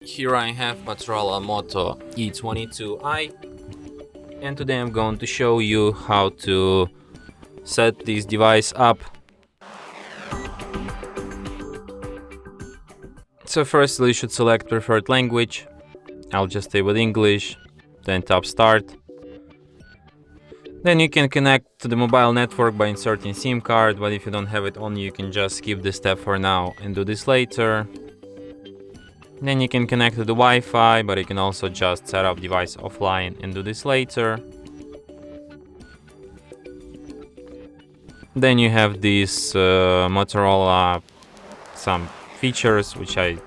Here I have MOTOROLA Moto E22i, and today I'm going to show you how to set this device up. So first you should select preferred language. I'll just stay with English, then tap start. Then you can connect to the mobile network by inserting SIM card, but if you don't have it on, you can just skip this step for now and do this later. Then you can connect to the Wi-Fi, but you can also just set up device offline and do this later. Then you have this Motorola some features which I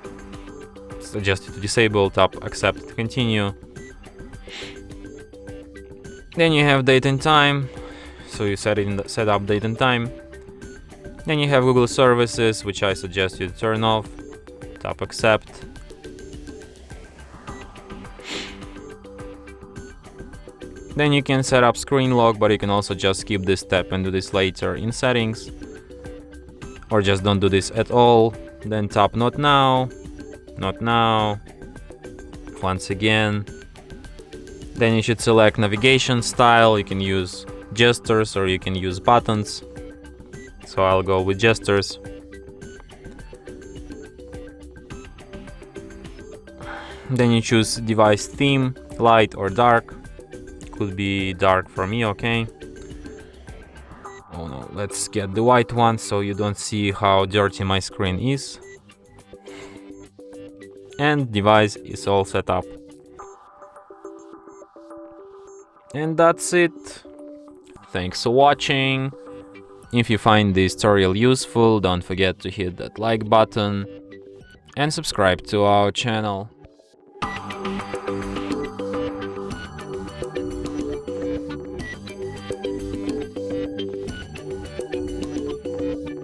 suggest you to disable. Tap accept to continue. Then you have date and time, so you set up date and time. Then you have Google services, which I suggest you to turn off. Tap accept. Then you can set up screen lock, but you can also just skip this step and do this later in settings, or just don't do this at all. Then tap not now, not now, once again. Then you should select navigation style. You can use gestures or you can use buttons, so I'll go with gestures. Then you choose device theme, light or dark. Could be dark for me, okay. Oh no, let's get the white one so you don't see how dirty my screen is. And device is all set up. And that's it. Thanks for watching. If you find this tutorial useful, don't forget to hit that like button and subscribe to our channel.